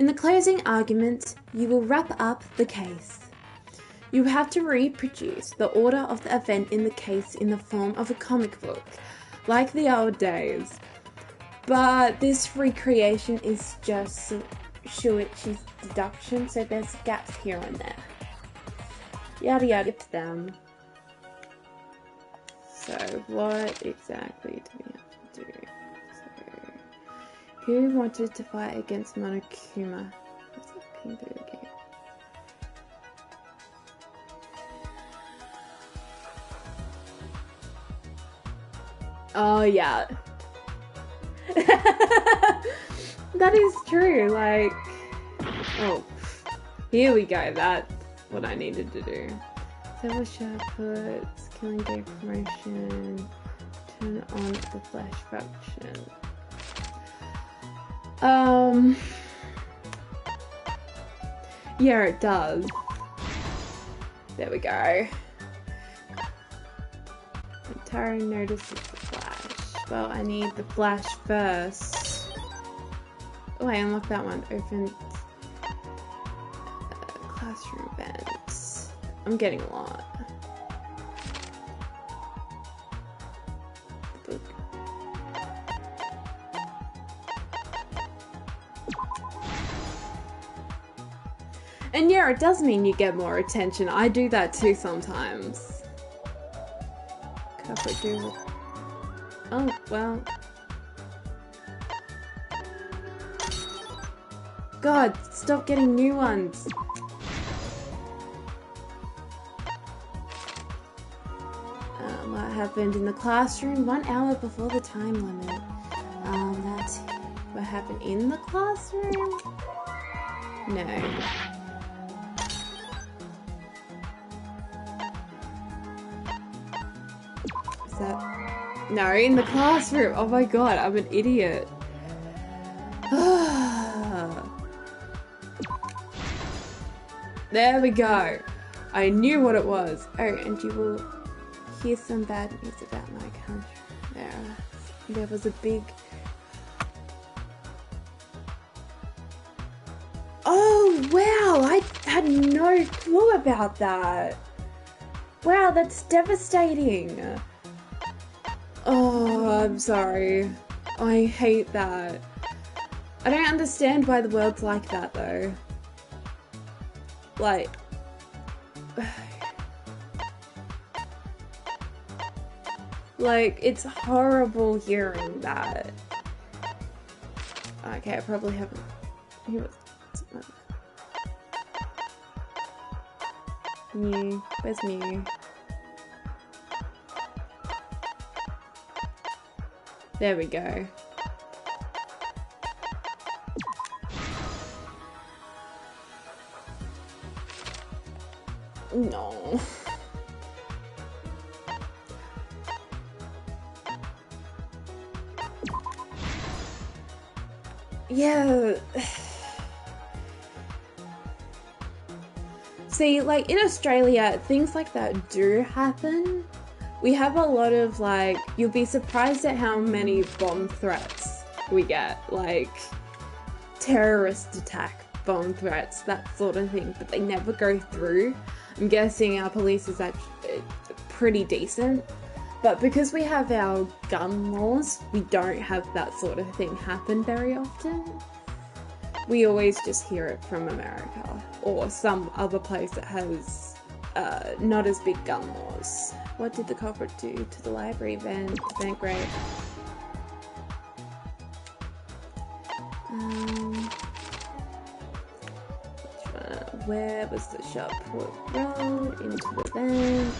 In the closing argument, you will wrap up the case. You have to reproduce the order of the event in the case in the form of a comic book, like the old days. But this recreation is just Shuichi's deduction, so there's gaps here and there. Yada yada to them. So what exactly do we have to do? So, who wanted to fight against Monokuma? What's a pinball game? Oh yeah. That is true, like, oh, here we go, that's what I needed to do. Several sharp puts, killing day promotion, turn on the flash function. Yeah, it does. There we go. Taro notices the flash. Well, I need the flash first. Oh, I unlocked that one. Open classroom events. I'm getting a lot. Book. And yeah, it does mean you get more attention. I do that too sometimes. Cover do. Oh, well. God, stop getting new ones. What happened in the classroom 1 hour before the time limit. That's what happened in the classroom? No. Is that... No, in the classroom. Oh my god, I'm an idiot. There we go. I knew what it was. Oh, and you will hear some bad news about my country. There was a big... Oh, wow! I had no clue about that. Wow, that's devastating. Oh, I'm sorry. I hate that. I don't understand why the world's like that, though. Like... Like, it's horrible hearing that. Okay, I probably haven't... Mew. Where's Mew? There we go. No. Yeah. See, like, in Australia, things like that do happen. We have a lot of, like, you'll be surprised at how many bomb threats we get. Like, terrorist attack, bomb threats, that sort of thing. But they never go through. I'm guessing our police is actually pretty decent. But because we have our gun laws, we don't have that sort of thing happen very often. We always just hear it from America or some other place that has not as big gun laws. What did the culprit do to the library event? Event great. Where was the shot put road into the vent?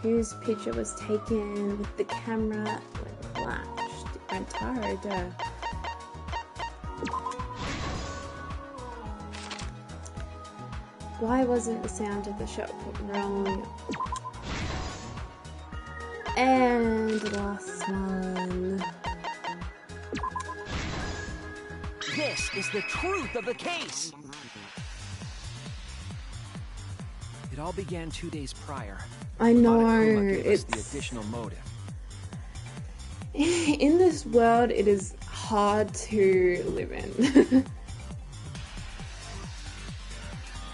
Whose picture was taken with the camera when flashed? Rantaro, duh. Why wasn't the sound of the shot put rolling? And the last one. This is the truth of the case. It all began 2 days prior. I know, it's the additional motive. In this world, it is hard to live in.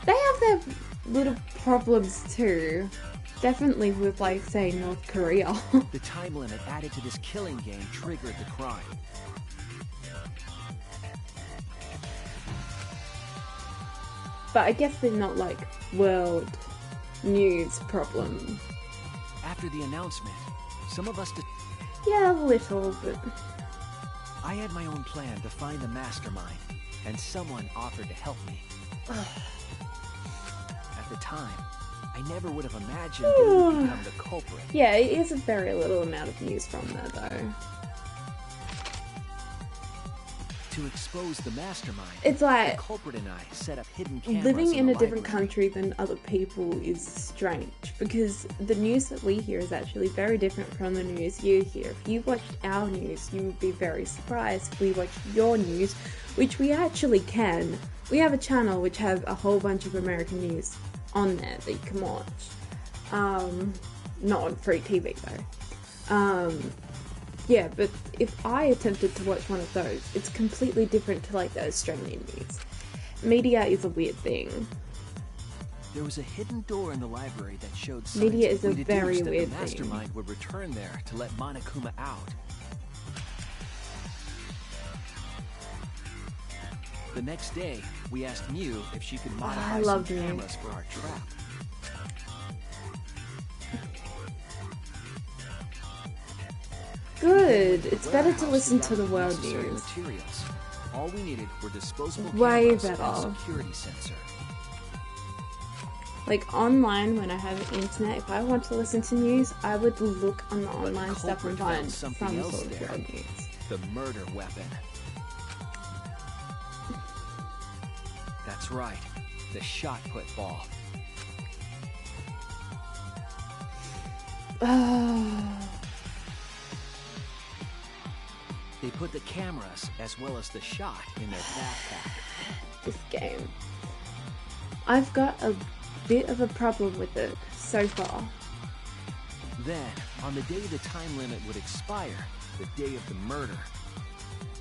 They have their little problems too. Definitely with, like, say, North Korea. The time limit added to this killing game triggered the crime. But I guess they're not, like, world news problem. After the announcement, some of us Yeah, a little, but... I had my own plan to find the mastermind, and someone offered to help me. At the time, I never would have imagined they would become the culprit. Yeah, it is a very little amount of news from there, though. To expose the mastermind, It's like, the culprit and I set up hidden cameras living in the a different library. country than other people is strange, because the news that we hear is actually very different from the news you hear. If you watched our news, you would be very surprised. If we watched your news, which we actually can, we have a channel which has a whole bunch of American news on there that you can watch. Not on free TV though. Yeah, but if I attempted to watch one of those, it's completely different to, like, the Australian news. Media is a weird thing. There was a hidden door in the library that showed signs Media is we a very deduced that weird the thing. mastermind would return there to let Monokuma out. The next day, we asked Mew if she could modify some love Mew. cameras for our trap. Good. It's better to Warehouse listen to got the world necessary news. Materials. All we needed were disposable Way cameras better. and a security sensor. Like, online, when I have internet, if I want to listen to news, I would look on the But online stuff and culprit found find something some else sort of there. world news. The murder weapon. That's right. The shot put ball. They put the cameras as well as the shot in their backpack. This game. I've got a bit of a problem with it so far. Then, on the day the time limit would expire, the day of the murder,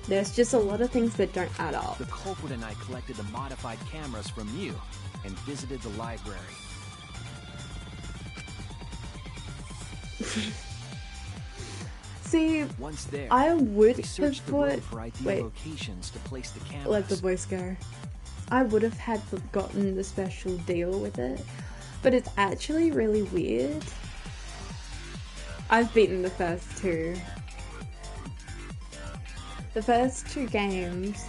There's just a lot of things that don't add up. the culprit and I collected the modified cameras from you and visited the library. See, Once there, I would we have searched the room thought... for ideal Wait, locations to place the cameras. let the voice go. I would have had gotten the special deal with it, but it's actually really weird. I've beaten the first two. The first two games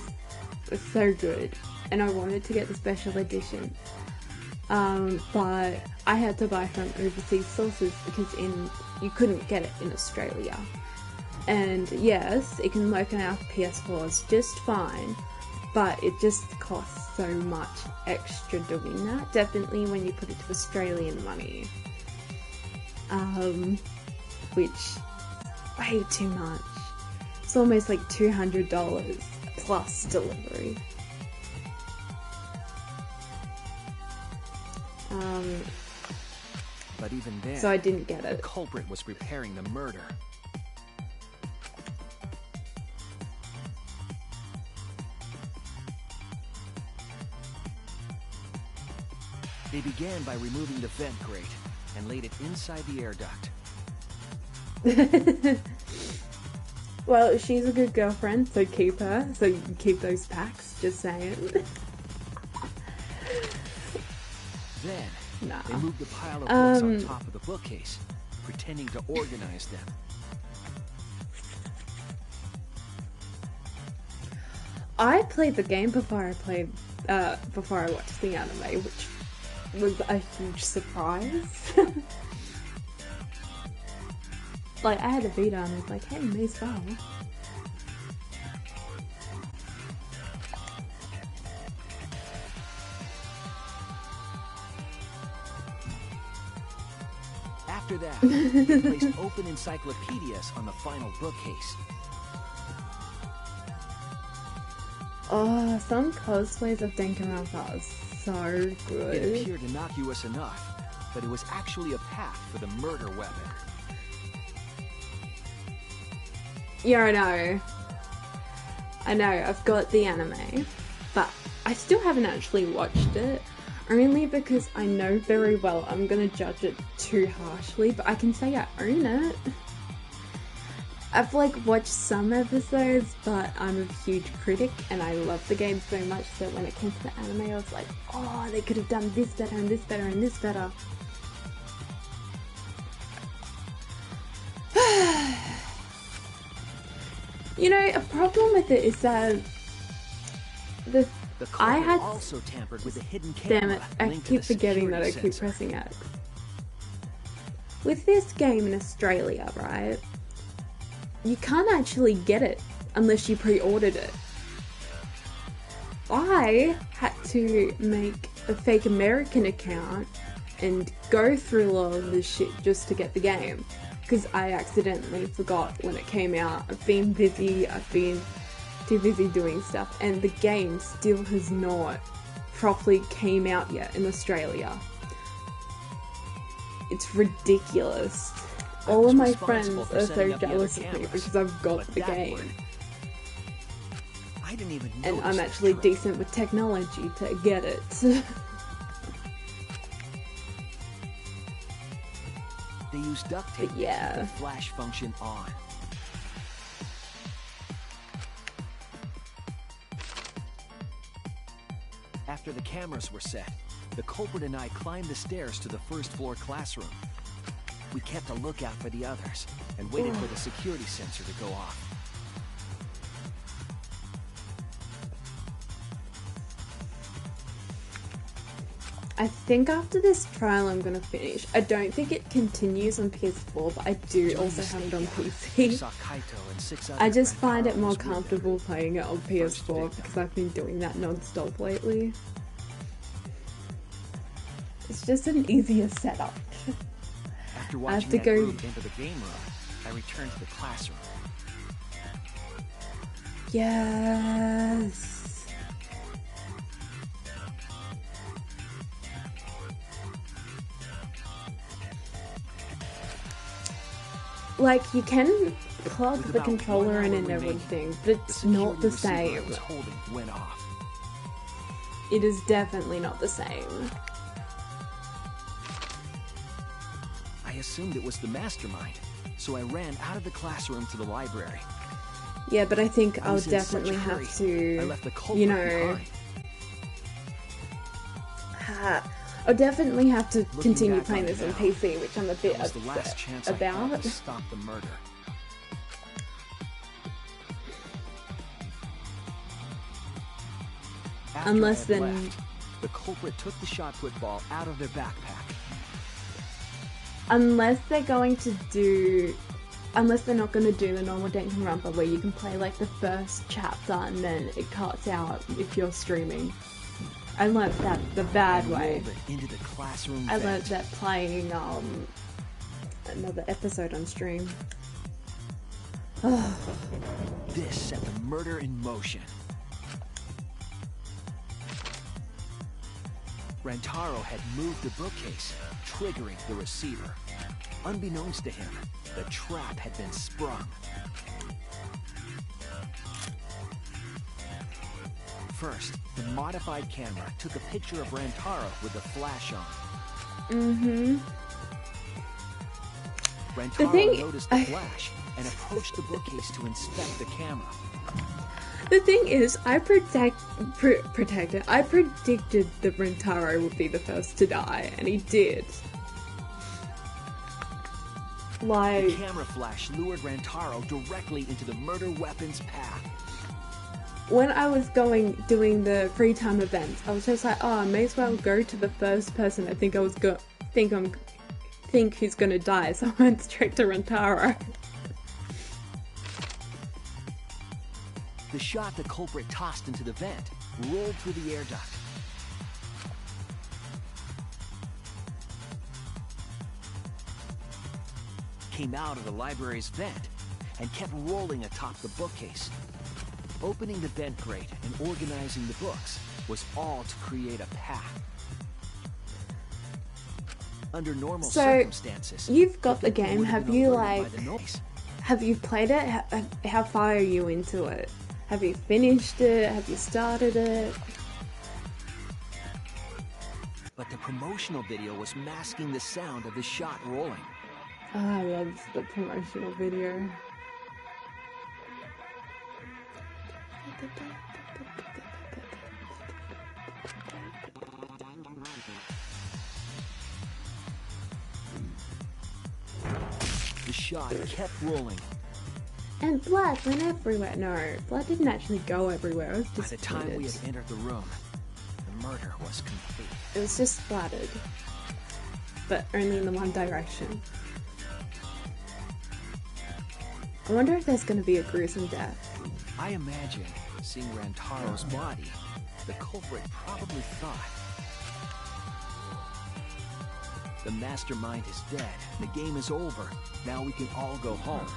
were so good, and I wanted to get the special edition. But I had to buy from overseas sources because you couldn't get it in Australia. And yes, it can work on our PS4s just fine, but it just costs so much extra doing that. Definitely when you put it to Australian money. Which, way too much. It's almost like $200 plus delivery. But even then, So I didn't get the it. culprit was preparing the murder. They began by removing the vent grate and laid it inside the air duct. Well, she's a good girlfriend, so keep her. So you can keep those packs, just saying. Then, Nah. they moved the pile of books on top of the bookcase, pretending to organize them. I played the game before I watched the anime, which was a huge surprise. Like, I had a Vita and I was like, hey, may as well. After that, they placed open encyclopedias on the final bookcase. Oh, some cosplays of Danganronpa are so It good. appeared innocuous enough, but it was actually a path for the murder weapon. Yeah, I know. I know, I've got the anime, but I still haven't actually watched it, only because I know very well I'm gonna judge it too harshly, but I can say I own it. I've like watched some episodes, but I'm a huge critic and I love the game so much that when it came to the anime I was like, oh, they could have done this better and this better and this better. You know, a problem with it is that I had also tampered with the hidden camera. Damn it, I keep forgetting that I keep pressing X. With this game in Australia, right, you can't actually get it unless you pre-ordered it. I had to make a fake American account and go through all of this shit just to get the game, because I accidentally forgot when it came out. I've been busy, I've been too busy doing stuff, and the game still has not properly came out yet in Australia. It's ridiculous. All of my friends are so jealous of me because I've got the game. I didn't even and I'm actually decent with technology to get it. They use duct tape to keep the flash function on. After the cameras were set, the culprit and I climbed the stairs to the first floor classroom. We kept a lookout for the others and waited for the security sensor to go off. I think after this trial I'm gonna finish. I don't think it continues on PS4, but I do also have it on PC. I just find it more comfortable playing it on PS4 because I've been doing that non-stop lately. It's just an easier setup. After watching that group into the game room, I returned to the classroom. Yes. Like, you can plug the controller in and everything, but it's not the same. It is definitely not the same. I assumed it was the mastermind, so I ran out of the classroom to the library. Yeah, but I think I'll definitely have to, you know, I'll definitely have to continue playing this on PC, which I'm a bit upset about. To stop the murder. Unless then left, the culprit took the shot put ball out of their backpack. Unless they're going to do, unless they're not going to do the normal Danganronpa where you can play like the first chapter and then it cuts out if you're streaming. I learnt that the bad way. Into the classroom I learnt that playing another episode on stream. This set the murder in motion. Rantaro had moved the bookcase, triggering the receiver. Unbeknownst to him, the trap had been sprung. First, the modified camera took a picture of Rantaro with the flash on. Rantaro noticed the flash and approached the bookcase to inspect the camera. The thing is, I predicted that Rantaro would be the first to die, and he did. Like, the camera flash lured Rantaro directly into the murder weapon's path. When I was doing the free time events, I was just like, oh, I may as well go to the first person I think who's gonna die, so I went straight to Rantaro. The shot the culprit tossed into the vent rolled through the air duct. Came out of the library's vent and kept rolling atop the bookcase. Opening the vent grate and organizing the books was all to create a path. Under normal circumstances, you've got the game. Have you played it? How far are you into it? Have you finished it? Have you started it? But the promotional video was masking the sound of the shot rolling. Oh, I love the promotional video. The shot kept rolling. And blood went everywhere. No, blood didn't actually go everywhere. It was just By the time we had entered the room, the murder was complete. It was just splattered. But only in the one direction. I wonder if there's going to be a gruesome death. I imagine, seeing Rantaro's body, the culprit probably thought, the mastermind is dead, the game is over, now we can all go home.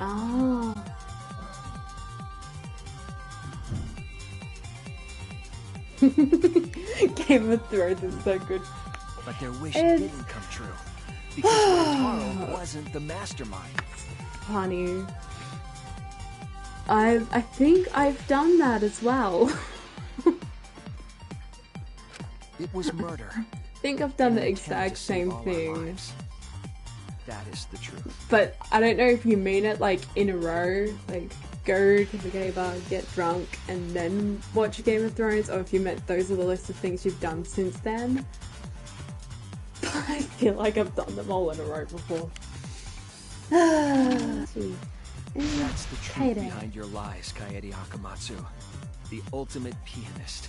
Oh. Game of Thrones is so good. But their wish didn't come true. Because Rantaro wasn't the mastermind. Honey. I think I've done that as well. It was murder. I think I've done the exact same thing. That is the truth. But I don't know if you mean it like in a row, like go to the gay bar, get drunk, and then watch Game of Thrones, or if you meant those are the list of things you've done since then. But I feel like I've done them all in a row before. That's the truth behind your lies, Kaede Akamatsu. The ultimate pianist.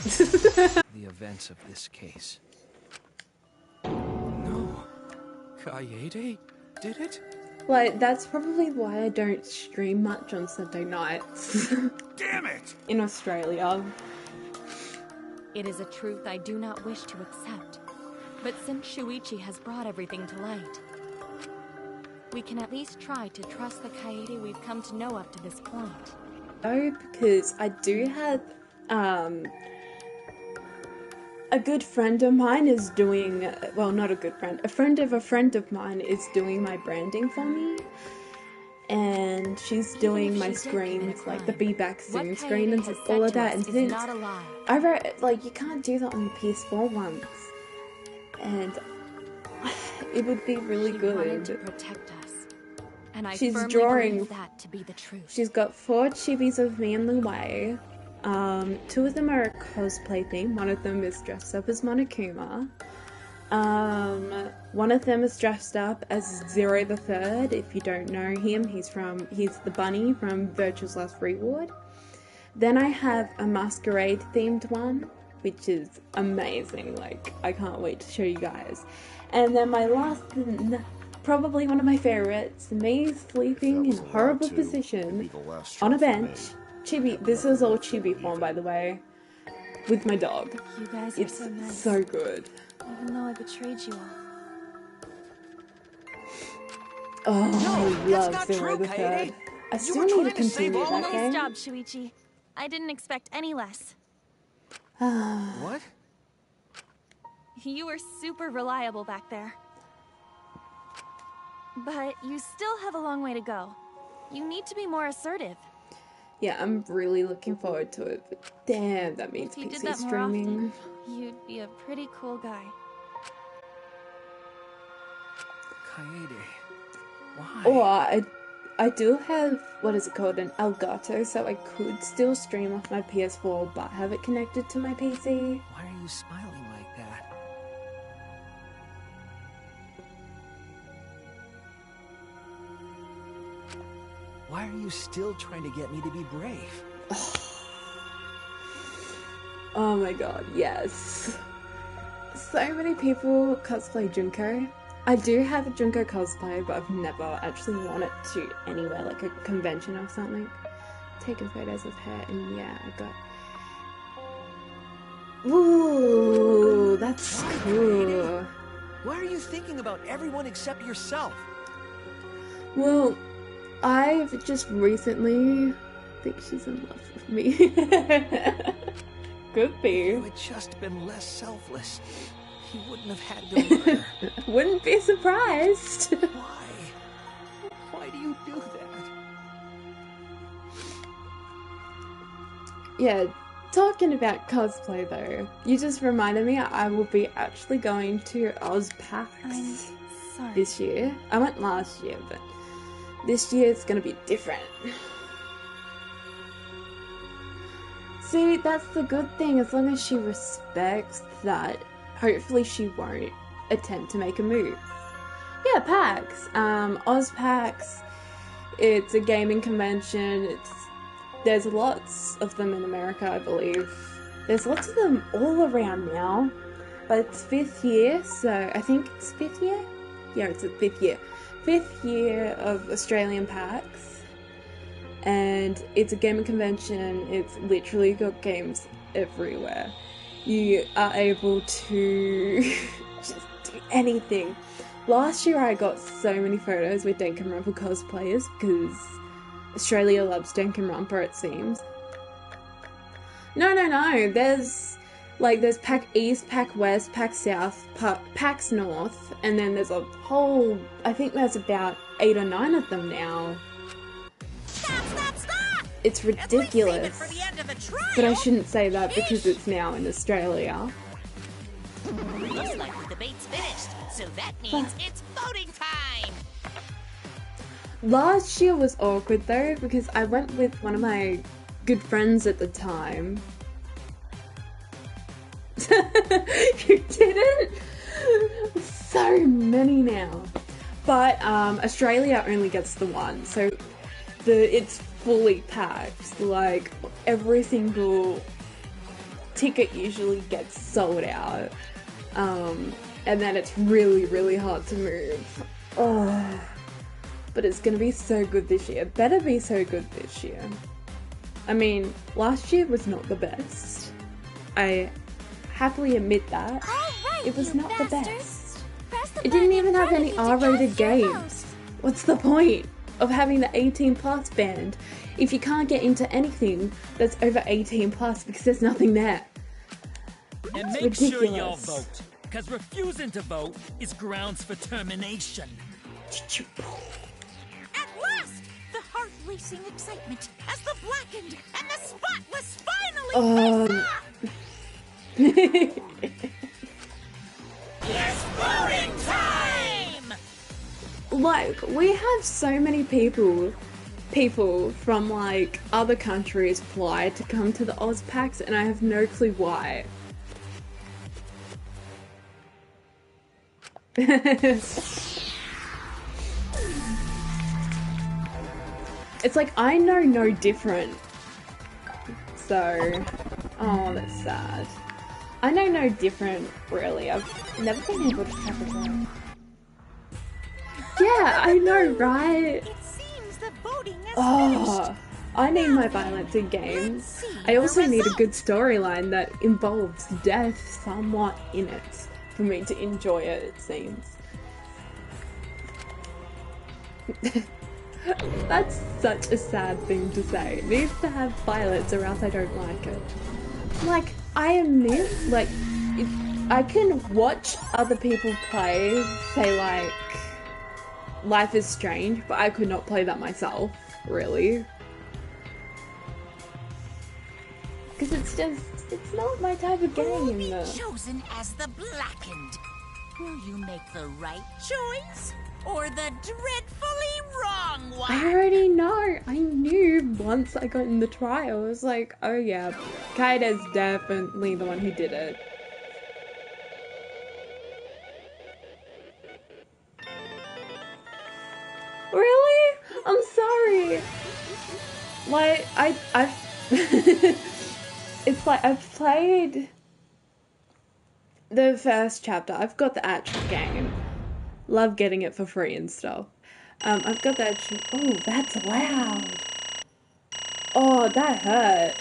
The events of this case. No. Kaede did it? Like, that's probably why I don't stream much on Sunday nights. Damn it! In Australia. It is a truth I do not wish to accept. But since Shuichi has brought everything to light, we can at least try to trust the Kaede we've come to know up to this point. Oh, because I do have, a good friend of mine is doing, well, not a good friend, a friend of mine is doing my branding for me. And she's doing my screens, like the Be Back Soon screen and all of that. And since I wrote, like, you can't do that on the PS4 once. And it would be really good. To protect us. And I she's firmly drawing believe that to be the truth. She's got 4 chibis of me in the way. 2 of them are a cosplay theme. One of them is dressed up as Monokuma. One of them is dressed up as Zero the Third. If you don't know him, he's the bunny from Virtue's Last Reward. Then I have a masquerade themed one, which is amazing. Like, I can't wait to show you guys. And then my last, probably one of my favorites, me sleeping in a horrible position on a bench. Chibi, this is all chibi form, by the way, with my dog. You guys are it's so nice. So good. Even though I betrayed you all. Oh, I love Zero the Third. I still need to continue that game. Nice job, Shuichi. I didn't expect any less. What? You were super reliable back there. But you still have a long way to go. You need to be more assertive. Yeah, I'm really looking forward to it, but damn, that means if you PC did that streaming. More often, you'd be a pretty cool guy. Kaede, why? Or I do have, what is it called, an Elgato, so I could still stream off my PS4 but have it connected to my PC. Why are you smiling like that? Why are you still trying to get me to be brave? Oh my god, yes. So many people cosplay Junko. I do have a Junko cosplay, but I've never actually worn it to anywhere, like a convention or something. Taking photos of her, and yeah, I got... Ooh, that's cool. Why are you thinking about everyone except yourself? Well, I've just recently... I think she's in love with me. Could be. You had just been less selfless. You wouldn't have had to murder. Wouldn't be surprised. Why? Yeah, talking about cosplay though, you just reminded me I will be actually going to I'm Ozpax sorry. this year. I went last year, but this year it's gonna be different. See, that's the good thing. As long as she respects that, hopefully she won't attempt to make a move. Yeah, PAX. Ozpax. It's a gaming convention. There's lots of them in America, I believe. There's lots of them all around now. But it's 5th year, so I think it's 5th year? Yeah, it's a 5th year. 5th year of Australian PAX. And it's a gaming convention. It's literally got games everywhere. You are able to just do anything. Last year I got so many photos with Danganronpa cosplayers because Australia loves Danganronpa, it seems. No. There's PAX East, PAX West, PAX South, PAX North, and then there's a whole, I think there's about 8 or 9 of them now. Stop! It's ridiculous. At least save it for the end of the trial. But I shouldn't say that because it's now in Australia. Looks like the debate's finished, so that means it's voting time. Last year was awkward though because I went with one of my good friends at the time. You didn't? So many now. But Australia only gets the one, so it's fully packed. Like every single ticket usually gets sold out. And then it's really, really hard to move. Oh, but it's gonna be so good this year. Better be so good this year. I mean, last year was not the best. I happily admit that. Alright, It was you not the bastards. best. Press the It didn't button even in have front any of you to R-rated cast your games. vote. What's the point of having the 18 plus band if you can't get into anything that's over 18 plus because there's nothing there? And It's make sure y'all ridiculous. vote, because refusing to vote is grounds for termination. At last, the heart-racing excitement as the blackened and the spotless finally face off. It's voting time! Like, we have so many people from like other countries fly to come to the Ozpax and I have no clue why. It's like I know no different. So, oh, that's sad. I know no different, really. I've never been able to travel around. Yeah, I know, right? It seems the voting is Oh, finished. I need my violence in games. I also need a good storyline that involves death somewhat in it for me to enjoy it, it seems. That's such a sad thing to say. It needs to have violence or else I don't like it. Like, I admit, like, I can watch other people play, say like, Life is Strange, but I could not play that myself, really. Because it's not my type of Who will game. be chosen as the blackened? Will you make the right choice or the dreadfully wrong one? I already know. I knew once I got in the trial. I was like, oh yeah, Kaida's definitely the one who did it. Really? I'm sorry. Like, I've it's like I've played the first chapter. I've got the actual game. Love getting it for free and stuff. I've got the actual. Oh, that's loud. Oh, that hurt.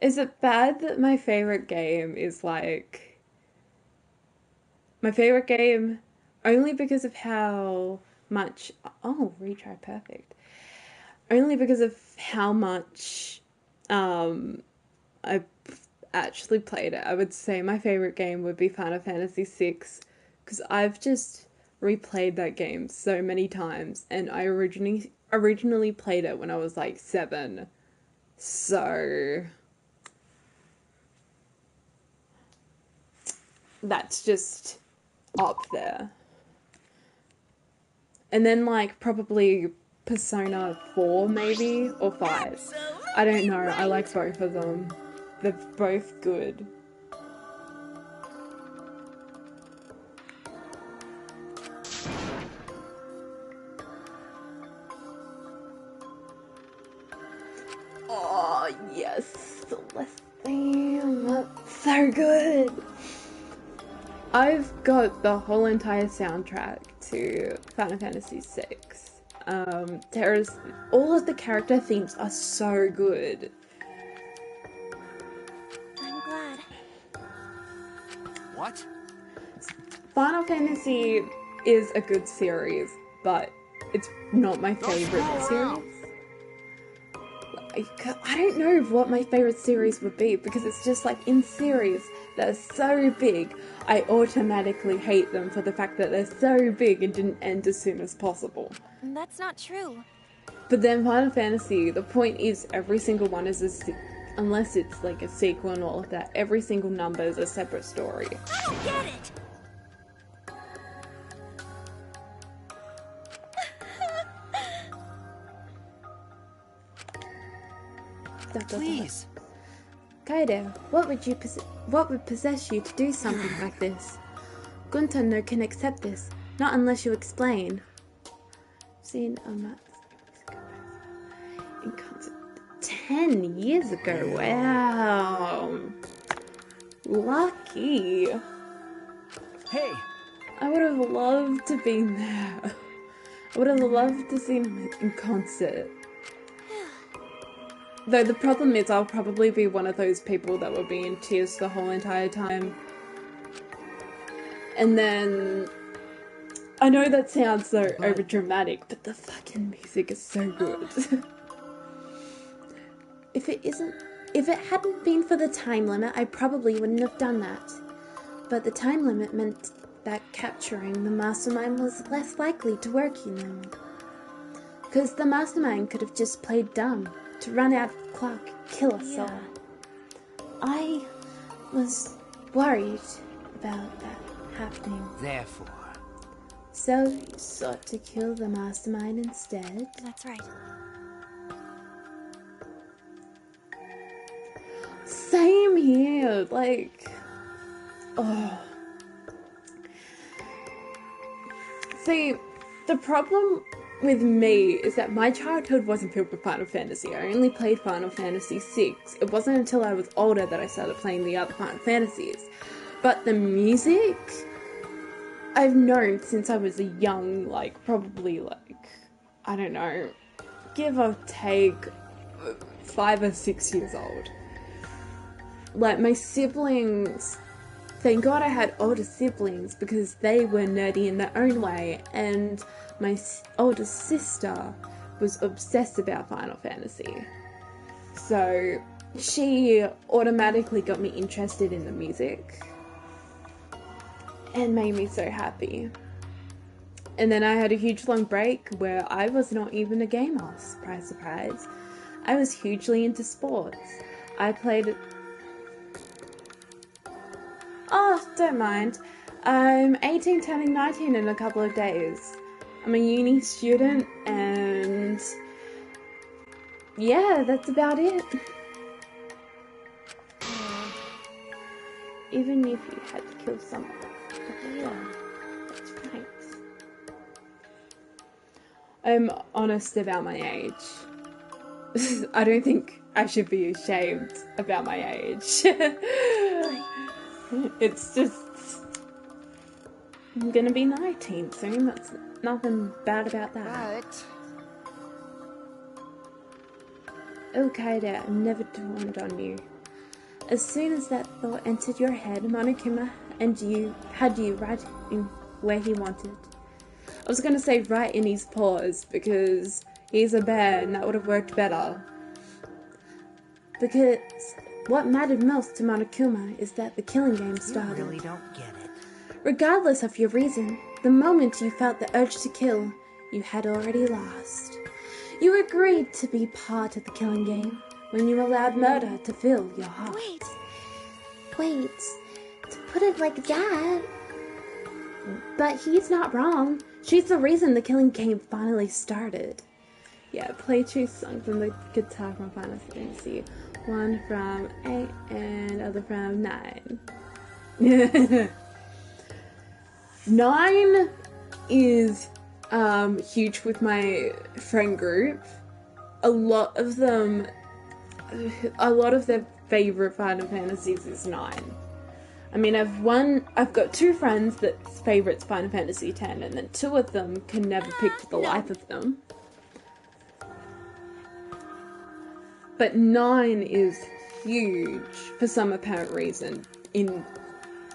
Is it bad that my favorite game is like my favorite game only because of how much. Oh, retry perfect. Only because of how much I've actually played it. I would say my favorite game would be Final Fantasy VI because I've just replayed that game so many times and I originally played it when I was like 7. So that's just up there. And then like probably Persona 4 maybe, or 5. I don't know, I like both of them. They're both good. Oh yes, Celestine, that's so good. I've got the whole entire soundtrack to Final Fantasy VI. All of the character themes are so good. I'm glad. What? Final Fantasy is a good series, but it's not my favorite series. I don't know what my favorite series would be, because it's just like in series that are so big, I automatically hate them for the fact that they're so big and didn't end as soon as possible. That's not true. But then Final Fantasy, the point is every single one is unless it's like a sequel and all of that, every single number is a separate story. I don't get it! Please. Kaido, what would possess you to do something like this? Gunta no can accept this, not unless you explain. Seen a month in concert 10 years ago. Wow. Lucky. Hey. I would have loved to be there. I would have loved to see him in concert. Though the problem is I'll probably be one of those people that will be in tears the whole entire time. And then... I know that sounds so overdramatic, but the fucking music is so good. If it hadn't been for the time limit, I probably wouldn't have done that. But the time limit meant that capturing the mastermind was less likely to work, you know. Because the mastermind could have just played dumb to run out of clock, kill us all. I was worried about that happening. Therefore. So you sought to kill the mastermind instead? That's right. Same here, like... Oh. See, the problem with me is that my childhood wasn't filled with Final Fantasy. I only played Final Fantasy VI. It wasn't until I was older that I started playing the other Final Fantasies. But the music, I've known since I was a young, like, probably, like, I don't know, give or take 5 or 6 years old. Like, my siblings, thank God I had older siblings because they were nerdy in their own way, and my older sister was obsessed about Final Fantasy. So she automatically got me interested in the music and made me so happy. And then I had a huge long break where I was not even a gamer, surprise surprise. I was hugely into sports. I played... Oh, don't mind. I'm 18 turning 19 in a couple of days. I'm a uni student and yeah, that's about it. Even if you had to kill someone. Yeah, that's right. I'm honest about my age. I don't think I should be ashamed about my age. It's just... I'm gonna be 19 soon, that's nothing bad about that. Okay, that never dawned on you. As soon as that thought entered your head, Monokuma and you had you right in where he wanted. I was gonna say right in his paws, because he's a bear and that would have worked better. Because what mattered most to Monokuma is that the killing game started. You really don't get it. Regardless of your reason, the moment you felt the urge to kill, you had already lost. You agreed to be part of the killing game when you allowed murder to fill your heart. Wait, to put it like that. But he's not wrong. She's the reason the killing game finally started. Yeah, play two songs from the guitar from Final Fantasy. One from 8 and other from 9. 9 is huge with my friend group. A lot of their favorite Final Fantasies is 9. I mean, I've got 2 friends that's favorite's Final Fantasy X, and then 2 of them can never pick for the life of them. But 9 is huge for some apparent reason in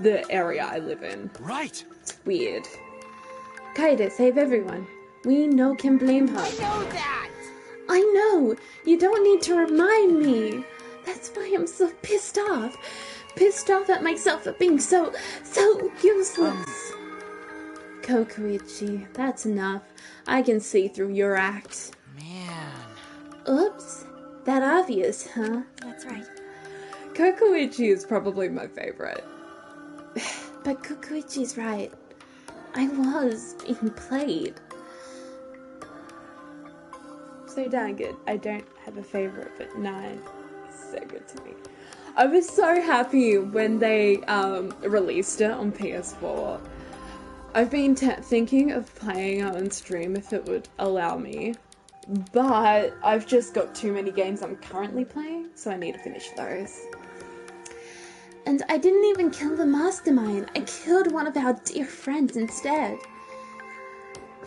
the area I live in. Right. It's weird. Kaede, save everyone. We can blame her. I know that! I know! You don't need to remind me! That's why I'm so pissed off. Pissed off at myself for being so useless. Kokoichi, that's enough. I can see through your act. Man. Oops. That obvious, huh? That's right. Kokoichi is probably my favorite. But Kokoichi's right. I was being played. So darn good. I don't have a favorite, but 9 is so good to me. I was so happy when they released it on PS4. I've been thinking of playing it on stream if it would allow me. But I've just got too many games I'm currently playing, so I need to finish those. And I didn't even kill the mastermind. I killed one of our dear friends instead.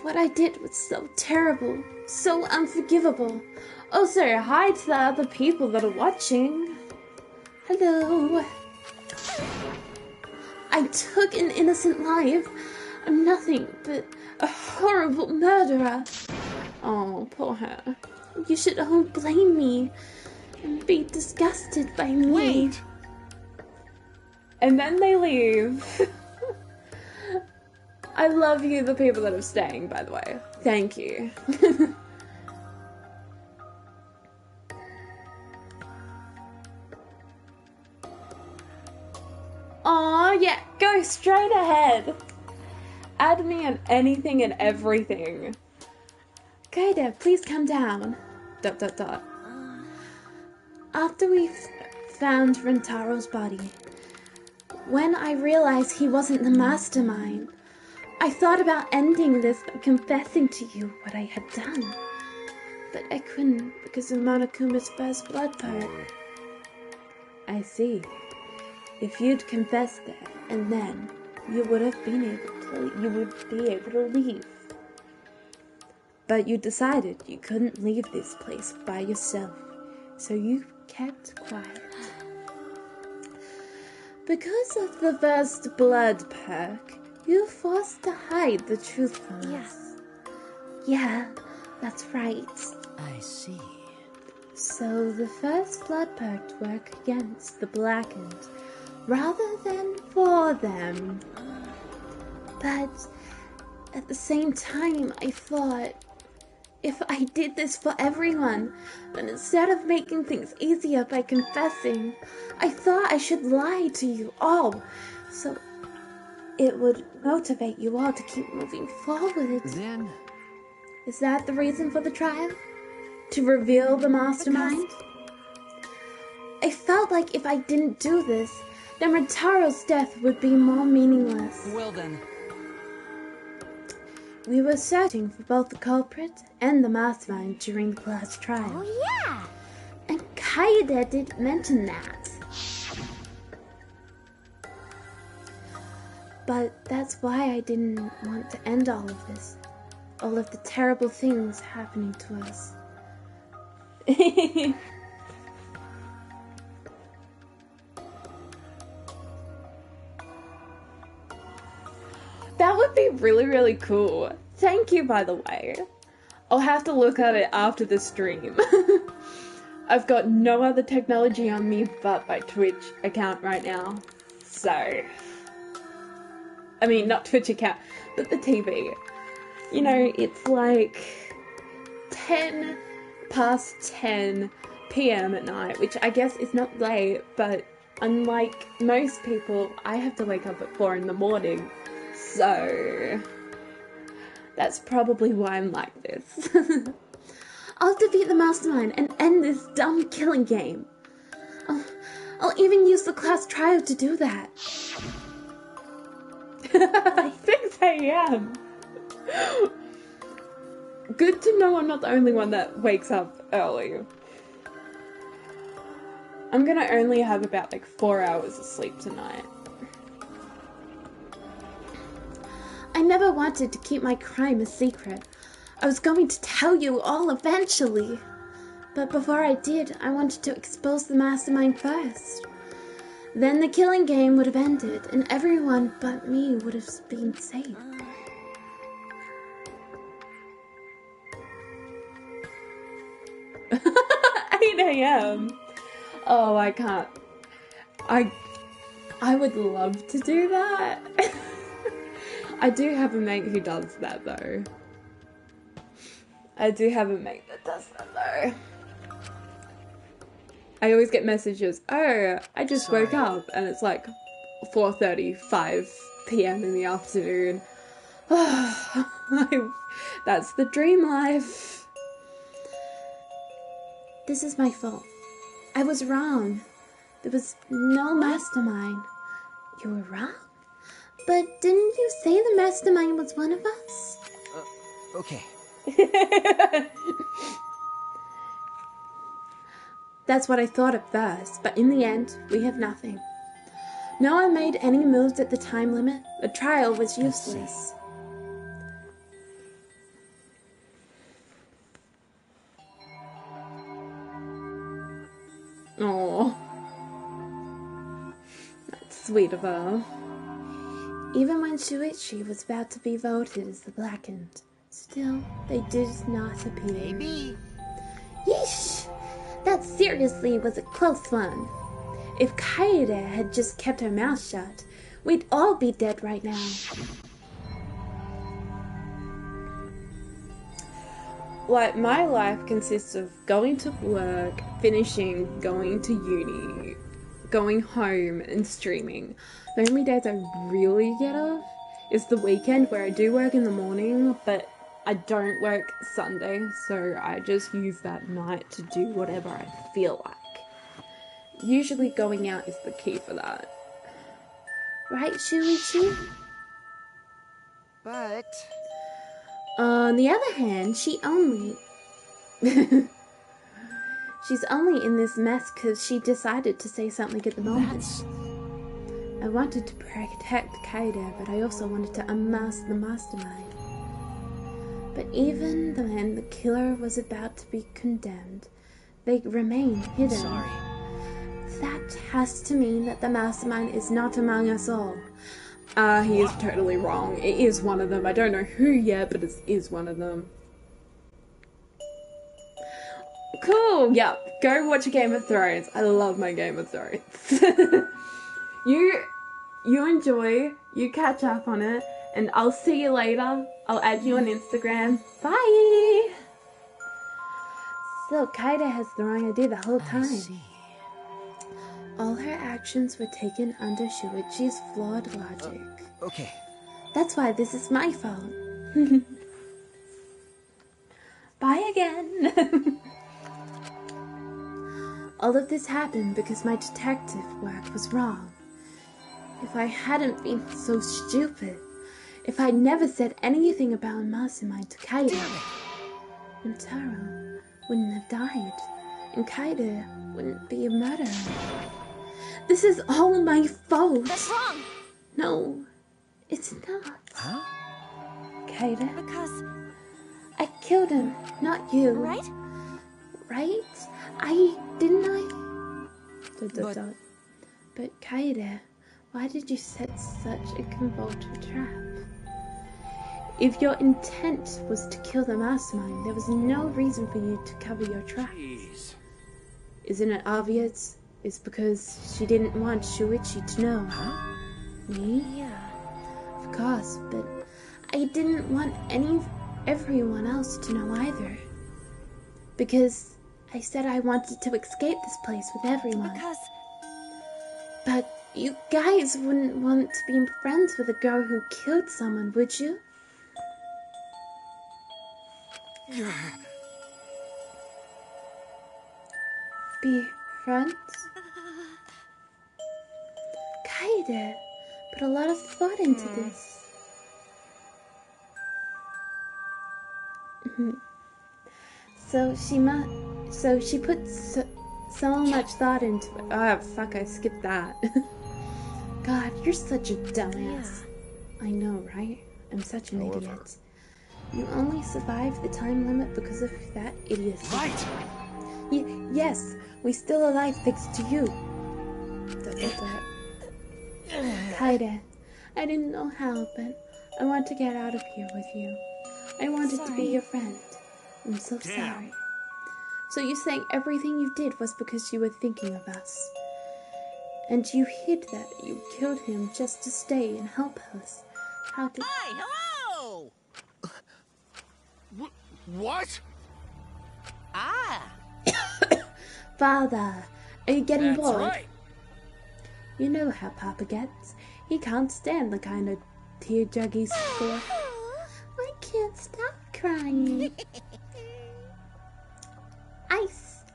What I did was so terrible, so unforgivable. Also, hi to the other people that are watching. Hello. I took an innocent life. I'm nothing but a horrible murderer. Oh, poor her. You should all blame me and be disgusted by me. Wait. And then they leave. I love you, the people that are staying, by the way. Thank you. Aw, yeah, go straight ahead. Add me on anything and everything. Kaede, please come down. ... After we found Rantaro's body, when I realized he wasn't the mastermind, I thought about ending this by confessing to you what I had done. But I couldn't because of Monokuma's first blood part. I see. If you'd confessed that, and then you would be able to leave. But you decided you couldn't leave this place by yourself, so you kept quiet. Because of the first blood perk, you were forced to hide the truth from us. Yeah, that's right. I see. So the first blood perk worked against the blackened, rather than for them. But at the same time, I thought, if I did this for everyone, then instead of making things easier by confessing, I thought I should lie to you all, so it would motivate you all to keep moving forward. Then... Is that the reason for the trial? To reveal the mastermind? I felt like if I didn't do this, then Rantaro's death would be more meaningless. Well then... We were searching for both the culprit and the mastermind during the last trial. Oh yeah! And Kaede did mention that. But that's why I didn't want to end all of this. All of the terrible things happening to us. That would be really, really cool. Thank you, by the way. I'll have to look at it after the stream. I've got no other technology on me but my Twitch account right now. So... I mean, not Twitch account, but the TV. You know, it's like 10 past 10 p.m. at night, which I guess is not late, but unlike most people, I have to wake up at 4 in the morning, so that's probably why I'm like this. I'll defeat the mastermind and end this dumb killing game. I'll even use the class trial to do that. 6 a.m. Good to know I'm not the only one that wakes up early. I'm gonna only have about like 4 hours of sleep tonight. I never wanted to keep my crime a secret. I was going to tell you all eventually. But before I did, I wanted to expose the mastermind first. Then the killing game would have ended, and everyone but me would have been safe. "8 a.m. Oh, I can't. I would love to do that. I do have a mate who does that though. I do have a mate that does that though. I always get messages, "Oh, I just woke up," and it's like 4:35 p.m. in the afternoon. That's the dream life. This is my fault. I was wrong. There was no mastermind. You were wrong? But didn't you say the mastermind was one of us? Okay. That's what I thought at first, but in the end, we have nothing. No one made any moves at the time limit. The trial was useless. Oh, that's sweet of her. Even when Shuichi was about to be voted as the Blackened, still, they did not appear. Maybe. Yeesh! That seriously was a close one. If Kaede had just kept her mouth shut, we'd all be dead right now. Like, my life consists of going to work, finishing, going to uni, going home, and streaming. The only days I really get off is the weekend, where I do work in the morning, but I don't work Sunday, so I just use that night to do whatever I feel like. Usually going out is the key for that. Right, Shuichi? But On the other hand, she's only in this mess because she decided to say something at the moment. I wanted to protect Kaede, but I also wanted to unmask the mastermind. But even when the killer was about to be condemned, they remain hidden. Sorry. That has to mean that the mastermind is not among us all. He is totally wrong. It is one of them. I don't know who yet, but it is one of them. Cool, yeah. Go watch a Game of Thrones. I love my Game of Thrones. You enjoy, you catch up on it, and I'll see you later. I'll add you on Instagram. Bye! So, Kaede has the wrong idea the whole time. I see. All her actions were taken under Shuichi's flawed logic. Okay. That's why this is my fault. Bye again! All of this happened because my detective work was wrong. If I hadn't been so stupid, if I'd never said anything about mastermind to Kaede, Rantaro wouldn't have died, and Kaede wouldn't be a murderer. This is all my fault. That's wrong. No, it's not. Huh? Kaede, Because, I killed him, not you. right? Right? Didn't I? But Kaede, why did you set such a convoluted trap? If your intent was to kill the mastermind, there was no reason for you to cover your tracks. Jeez. Isn't it obvious? It's because she didn't want Shuichi to know. Huh? Me? Yeah. Of course, but I didn't want everyone else to know either. Because I said I wanted to escape this place with everyone. Because But you guys wouldn't want to be friends with a girl who killed someone, would you? Be friends? Kaede put a lot of thought into this. So she put so much thought into it. Oh, fuck, I skipped that. God, you're such a dumbass. I know, right? I'm such an idiot. You only survived the time limit because of that idiocy. Right! Yes, we're still alive thanks to you. Kaede, I didn't know how, but I want to get out of here with you. I wanted to be your friend. I'm so sorry. So you're saying everything you did was because you were thinking of us? And you hid that you killed him just to stay and help us? How did... Hi, hello! What? Ah, Father, are you getting That's bored? right. You know how Papa gets. He can't stand the kind of tear-juggy score. I can't stop crying.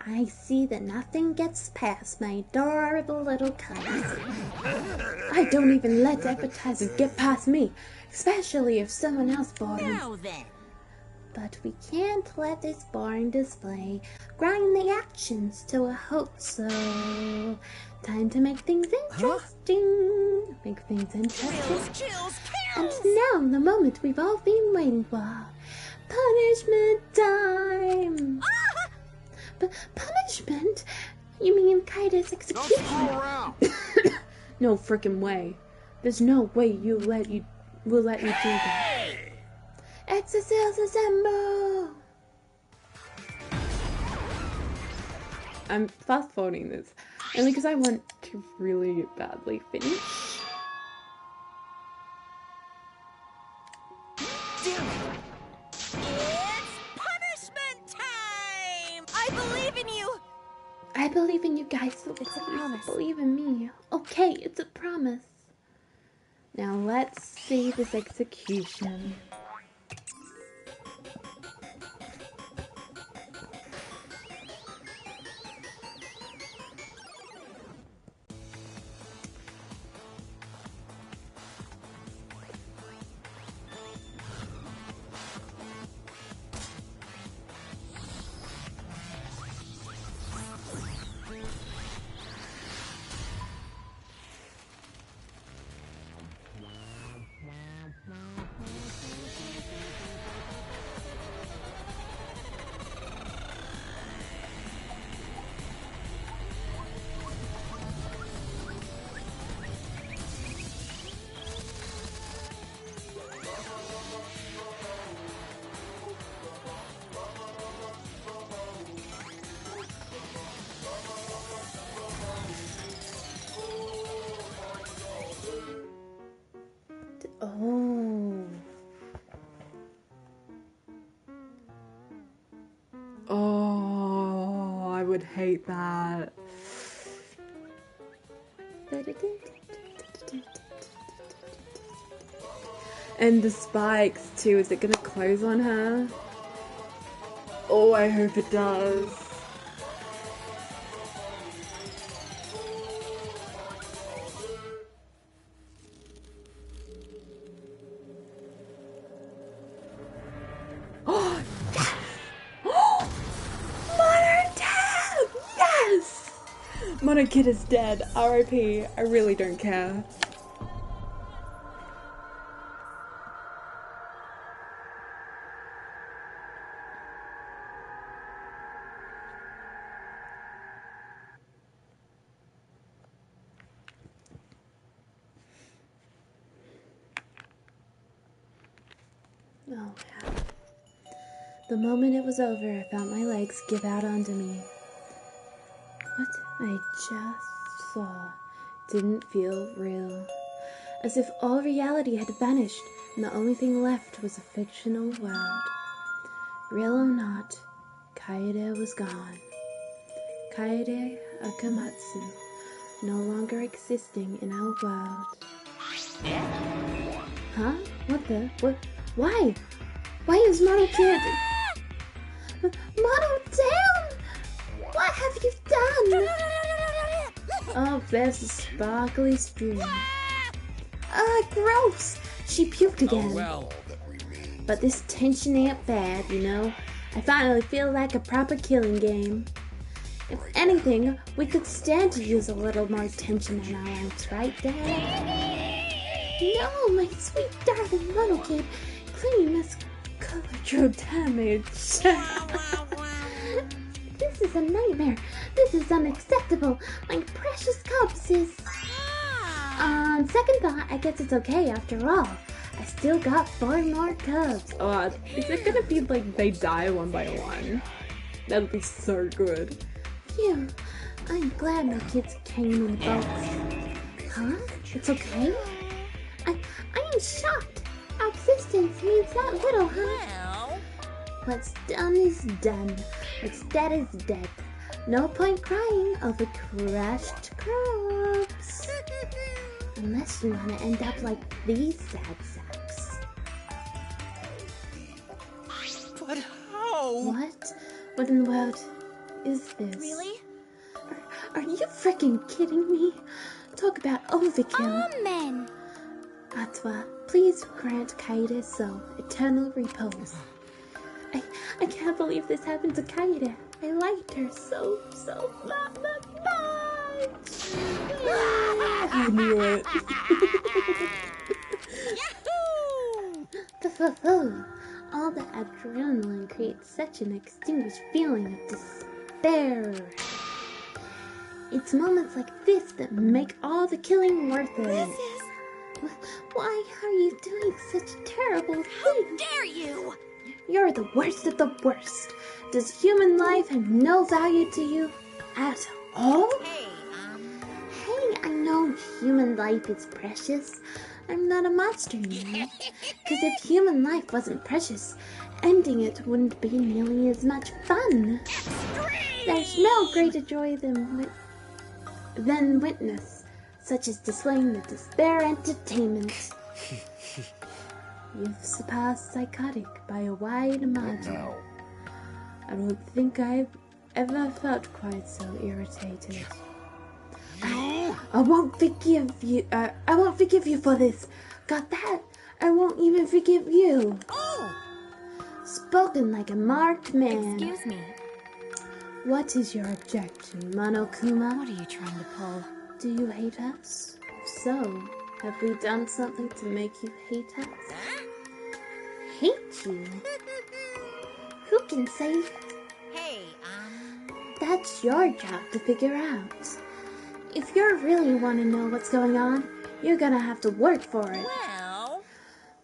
I see that nothing gets past my adorable little cousin. I don't even let advertisers get past me, especially if someone else bought them. now then. But we can't let this boring display grind the actions to a halt, so time to make things interesting. Make things interesting. Chills, And kills! now the moment we've all been waiting for. Punishment time! Punishment? You mean Kaida's Don't execution? screw around. No frickin' way. There's no way we'll let you do that. Exorcist assemble! I'm fast forwarding this only because I want to really badly finish. It's punishment time! I believe in you. I believe in you guys, so It's a please promise. believe in me. Okay, it's a promise. Now let's see this execution. Oh. Oh, I would hate that. And the spikes too, is it gonna close on her? Oh, I hope it does. Mono Kid is dead. R.I.P. I really don't care. Oh man. The moment it was over, I felt my legs give out under me. What I just saw didn't feel real. As if all reality had vanished and the only thing left was a fictional world. Real or not, Kaede was gone. Kaede Akamatsu, no longer existing in our world. Huh? What the? What? Why? Why is Mono Kid? Mono down! What have you done? Oh, there's a sparkly spoon. Gross! She puked again. Oh, well. But this tension ain't bad, you know. I finally feel like a proper killing game. If anything, we could stand to use a little more tension in our ranks, right, Dad? No, my sweet darling Mono Kid. Clean this color damage. This is a nightmare. This is unacceptable. My precious cubs is... On second thought, I guess it's okay after all. I still got 4 more cubs. Oh, is it gonna be like they die one by one? That'd be so good. Phew. I'm glad my kids came in bulk. Huh? It's okay? I am shocked. Our existence means that little, huh? Well, What's done is done. What's dead is dead. No point crying over crushed crops. Unless you want to end up like these sad sacks. But how? What? What in the world is this? Really? Are you freaking kidding me? Talk about overkill. Amen. Atwa, please grant Kaede's soul eternal repose. I can't believe this happened to Kaede. I liked her so much. I knew it. Yahoo! All the adrenaline creates such an extinguished feeling of despair. It's moments like this that make all the killing worth it. Why are you doing such terrible How things? dare you! You're the worst of the worst. Does human life have no value to you at all? Hey, Hey, I know human life is precious. I'm not a monster, you know. Because if human life wasn't precious, ending it wouldn't be nearly as much fun. There's no greater joy than witness, such as displaying the despair entertainment. You've surpassed psychotic by a wide margin. I don't think I've ever felt quite so irritated. I won't forgive you. I won't forgive you for this. Got that? I won't even forgive you. Oh! Spoken like a marked man. Excuse me. What is your objection, Monokuma? What are you trying to pull? Do you hate us? If so, have we done something to make you hate us? Hate you? Who can say? Hey, That's your job to figure out. If you really want to know what's going on, you're gonna have to work for it. well...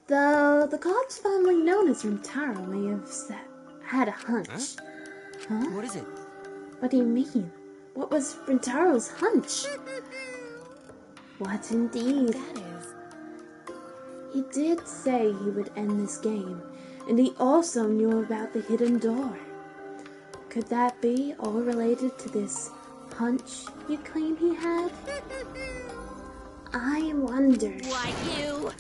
Though the gods fondly known as Rantaro may have had a hunch. Huh? What is it? What do you mean? What was Rantaro's hunch? What indeed? That is. He did say he would end this game, and he also knew about the hidden door. Could that be all related to this hunch you claim he had? I wonder. Why, you...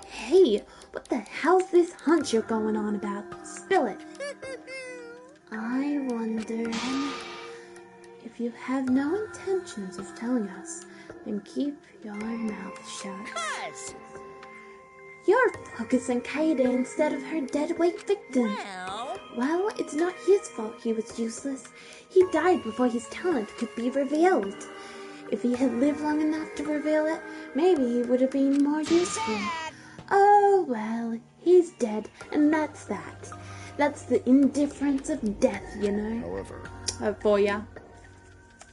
Hey, what the hell's this hunch you're going on about? Spill it. I wonder. If you have no intentions of telling us, then keep your mouth shut. Cuz! You're focused on Kaede instead of her deadweight victim. Well, it's not his fault he was useless. He died before his talent could be revealed. If he had lived long enough to reveal it, maybe he would have been more useful. Oh, well, he's dead, and that's that. That's the indifference of death, you know. However. For ya.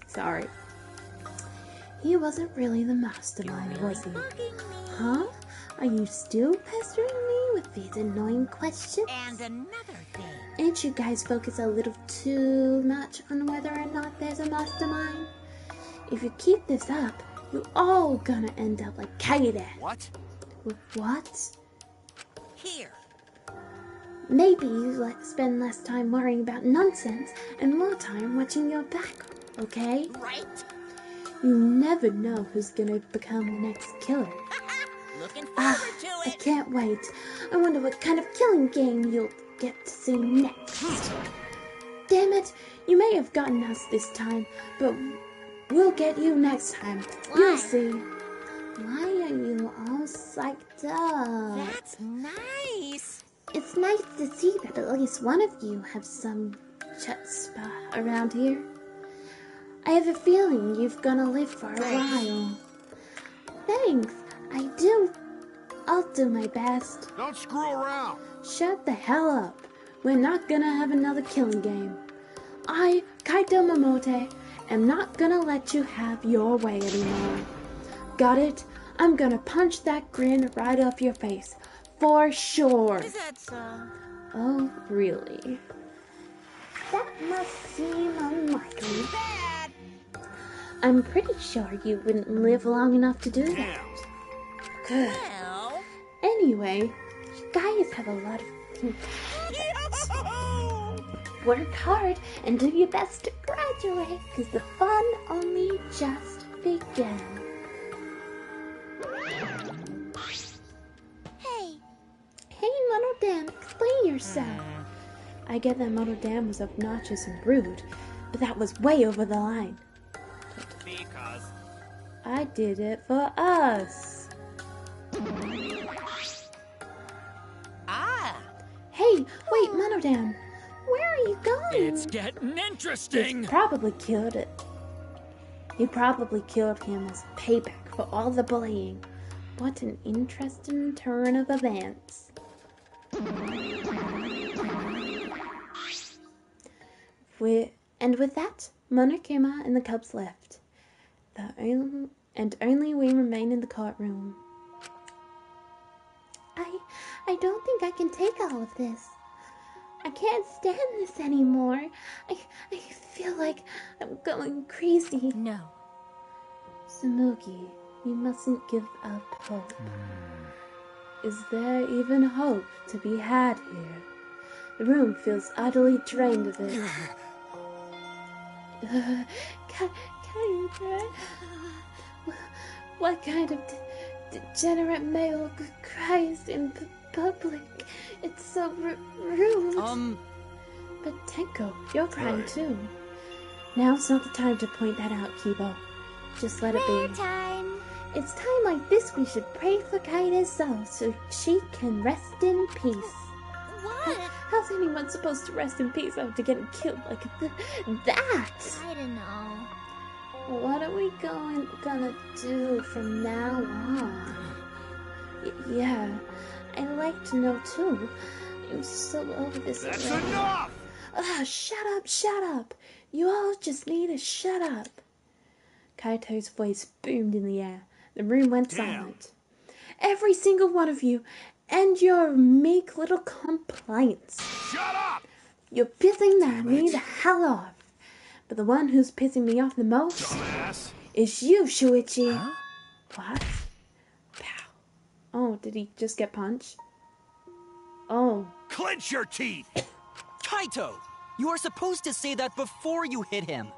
Sorry. He wasn't really the mastermind, was he? Huh? Are you still pestering me with these annoying questions? And another thing. Ain't you guys focus a little too much on whether or not there's a mastermind? If you keep this up, you're all gonna end up like Kaede. What? With what? Here. Maybe you spend less time worrying about nonsense and more time watching your back, okay? Right? You never know who's gonna become the next killer. Looking forward to I it. can't wait. I wonder what kind of killing game you'll get to see next. Damn it, you may have gotten us this time, but we'll get you next time. Why? You'll see. Why are you all psyched up? That's nice. It's nice to see that at least one of you have some chutzpah around here. I have a feeling you've gonna live for a while. Thanks, I do. I'll do my best. Don't screw around. Shut the hell up. We're not gonna have another killing game. I, Kaito Momote, am not gonna let you have your way anymore. Got it? I'm gonna punch that grin right off your face. For sure. Is that so? Oh, really? That must seem unlikely. Bad. I'm pretty sure you wouldn't live long enough to do that. Good. Well. Anyway, guys have a lot of things. Work hard and do your best to graduate, because the fun only just began. Hey. Hey, Monodam, explain yourself. I get that Monodam was obnoxious and rude, but that was way over the line. Because. I did it for us. Ah. Hey, wait, Monodam, where are you going? It's getting interesting. He probably killed it. He probably killed him as payback for all the bullying. What an interesting turn of events. With that, Monokuma and the cubs left. Only we remain in the courtroom. I don't think I can take all of this. I can't stand this anymore. I feel like I'm going crazy. No. Samugi, you mustn't give up hope. Is there even hope to be had here? The room feels utterly drained of it. What kind of degenerate male cries in public? It's so rude. But Tenko, you're crying too. Now's not the time to point that out, Kibo. Just let it be. Time. It's time like this we should pray for Kaide's soul so she can rest in peace. What? How's anyone supposed to rest in peace after getting killed like that? I don't know. What are we gonna do from now on? Yeah, I'd like to know too. I'm so over this That's already. enough! Shut up! You all just need to shut up. Kaito's voice boomed in the air. The room went silent. Every single one of you, and your meek little complaints. Shut up! You're pissing me the hell off. But the one who's pissing me off the most Dumbass. is you, Shuichi. Huh? What? Pow. Oh, did he just get punched? Oh. Clench your teeth! Kaito! You are supposed to say that before you hit him.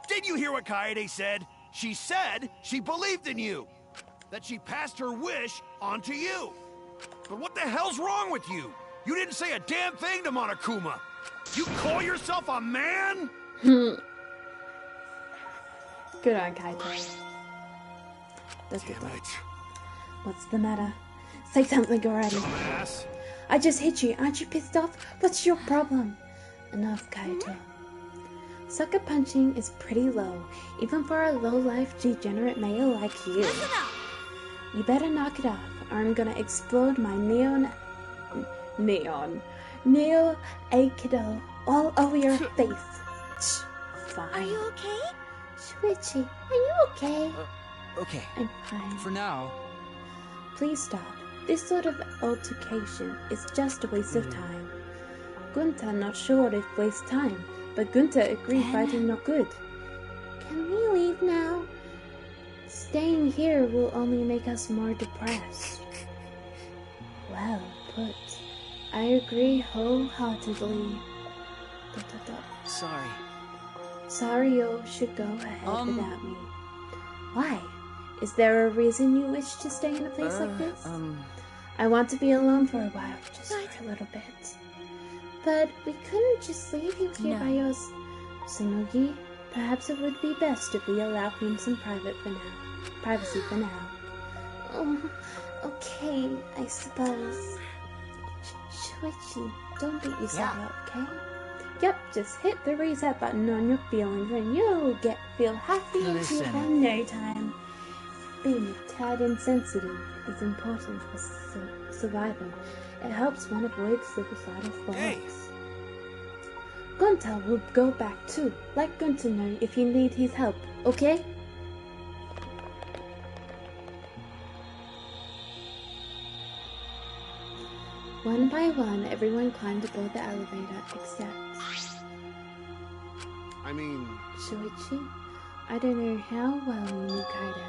Did you hear what Kaede said? She said she believed in you. That she passed her wish on to you. But what the hell's wrong with you? You didn't say a damn thing to Monokuma. You call yourself a man? Good on Kaito. Damn it. What's the matter? Say something already. Dumbass. I just hit you. Aren't you pissed off? What's your problem? Enough, Kaito. Sucker punching is pretty low, even for a low-life degenerate male like you. Listen up. You better knock it off, or I'm gonna explode my Neo Aikido all over your face. Fine. Are you okay? Shuichi, are you okay? Okay. I'm fine. For now. Please stop. This sort of altercation is just a waste of time. Gunta not sure if waste time, but Gunta agreed fighting not good. Can we leave now? Staying here will only make us more depressed. Well put. I agree wholeheartedly. ... Sorry. Sario should go ahead without me. Why? Is there a reason you wish to stay in a place like this? I want to be alone for a while, just for a little bit. But we couldn't just leave you here by yours. Samugi, perhaps it would be best if we allow him some privacy for now. Oh, okay, I suppose. Shuichi, don't beat yourself up, okay? Yep, just hit the reset button on your feelings and you'll feel happy and cheerful in no time. Being a tad insensitive is important for survival. It helps one avoid suicidal thoughts. Hey. Gunta will go back too. Let Gunta know if you need his help, okay? One by one, everyone climbed aboard the elevator except... Shuichi, I don't know how well you knew Kaida,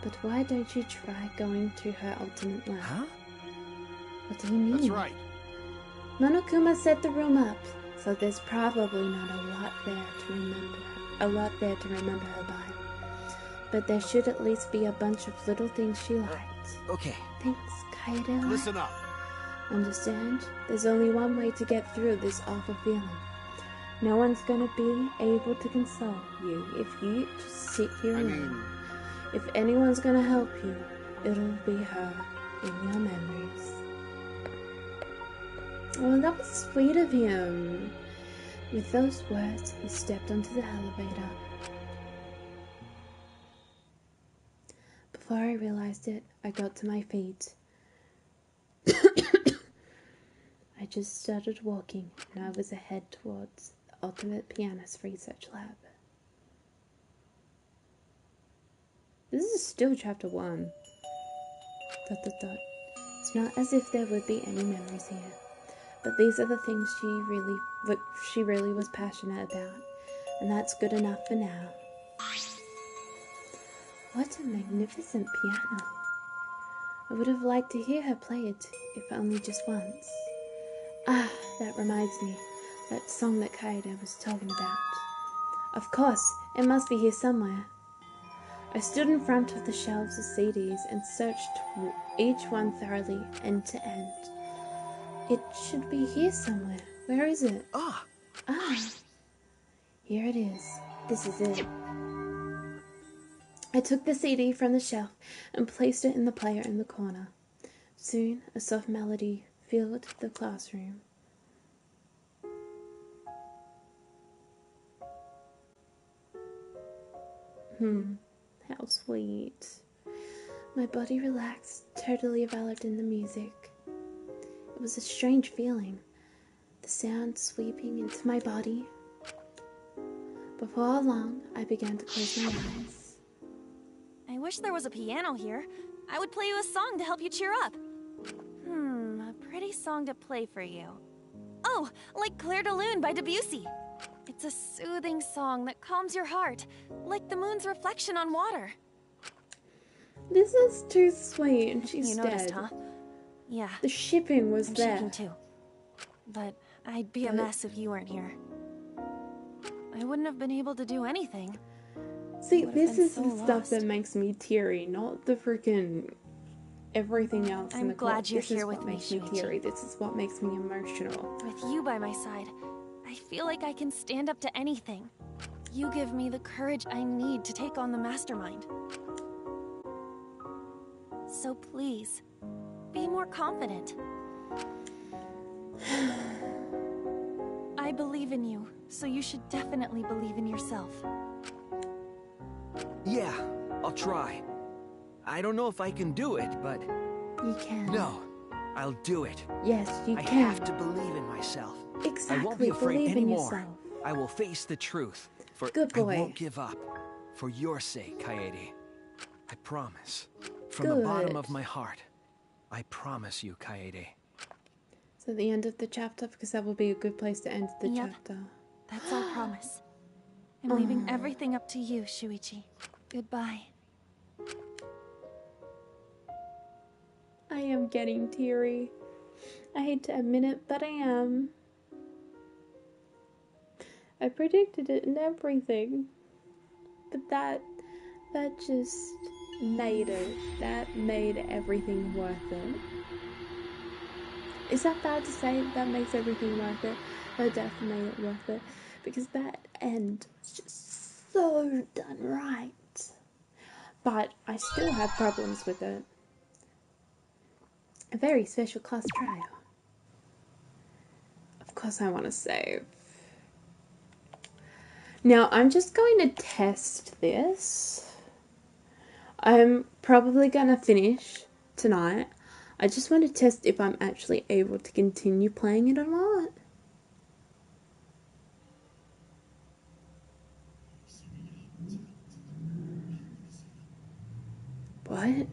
but why don't you try going to her ultimate lab? Huh? What do you mean? That's right. Monokuma set the room up, so there's probably not a lot there to remember her by. But there should at least be a bunch of little things she liked. Okay. Thanks, Kaida. Listen up. Understand? There's only one way to get through this awful feeling. No one's gonna be able to console you if you just sit here alone. If anyone's gonna help you, it'll be her in your memories. Oh, that was sweet of him. With those words, he stepped onto the elevator. Before I realized it, I got to my feet. I just started walking, and I was ahead towards the Ultimate Pianist Research Lab. This is still chapter 1. ... It's not as if there would be any memories here, but these are the things she really was passionate about, and that's good enough for now. What a magnificent piano! I would have liked to hear her play it, if only just once. Ah, that reminds me, that song that Kaida was talking about. Of course, it must be here somewhere. I stood in front of the shelves of CDs and searched each one thoroughly, end to end. It should be here somewhere. Where is it? Ah, here it is. This is it. I took the CD from the shelf and placed it in the player in the corner. Soon, a soft melody filled the classroom. How sweet. My body relaxed, totally enveloped in the music. It was a strange feeling, the sound sweeping into my body. Before long, I began to close my eyes. I wish there was a piano here. I would play you a song to help you cheer up. A pretty song to play for you. Oh, like Clair de Lune by Debussy. It's a soothing song that calms your heart, like the moon's reflection on water. This is too sweet, and she's dead. You noticed, huh? Yeah. The shipping was I'm there. shaking too. But I'd be a mess if you weren't here. I wouldn't have been able to do anything. See, this is the stuff that makes me teary, not the freaking everything else in the plot. I'm glad you're here with me, This is what makes me teary. This is what makes me emotional. With you by my side, I feel like I can stand up to anything. You give me the courage I need to take on the mastermind. So please, be more confident. I believe in you, so you should definitely believe in yourself. Yeah, I'll try. I don't know if I can do it, but... You can. No, I'll do it. Yes, you I can. have to believe in myself. Exactly. I won't be afraid believe anymore. in yourself. I will face the truth. For Good boy. I won't give up. For your sake, Kaede. I promise. From Good. the bottom of my heart. I promise you, Kaede. So the end of the chapter, because that will be a good place to end the chapter. That's our promise. I'm leaving everything up to you, Shuichi. Goodbye. I am getting teary. I hate to admit it, but I am. I predicted it and everything. But that just made it. That made everything worth it. Is that bad to say that makes everything worth it? That definitely made it worth it. Because that end was just so done right. But I still have problems with it. A very special class trial. Of course I want to save. Now I'm just going to test this. I'm probably going to finish tonight. I just want to test if I'm actually able to continue playing it or not. What?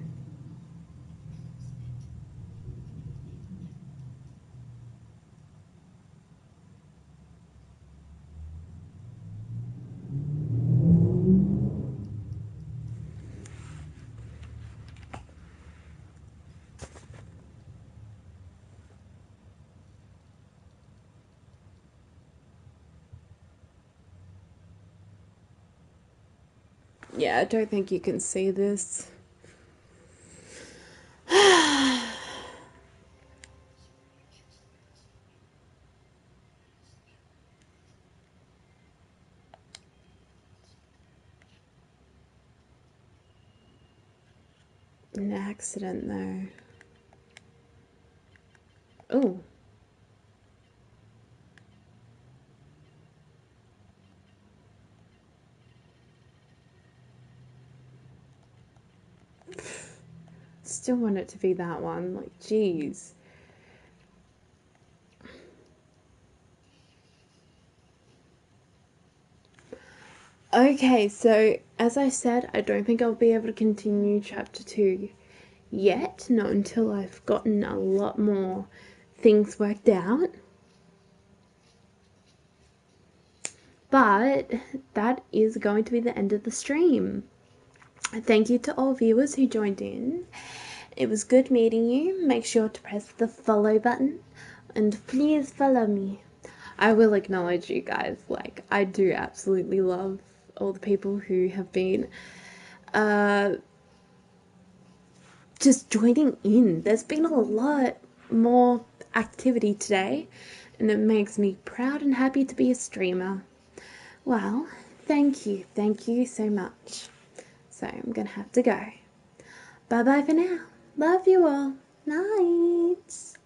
Yeah, I don't think you can see this. An accident though. Oh. Still want it to be that one. Like, jeez. Okay, so as I said, I don't think I'll be able to continue chapter 2 yet. Not until I've gotten a lot more things worked out. But that is going to be the end of the stream. Thank you to all viewers who joined in. It was good meeting you. Make sure to press the follow button and please follow me. I will acknowledge you guys. Like, I do absolutely love all the people who have been just joining in. There's been a lot more activity today and it makes me proud and happy to be a streamer. Well, thank you so much. So I'm gonna have to go. Bye bye for now. Love you all. Night.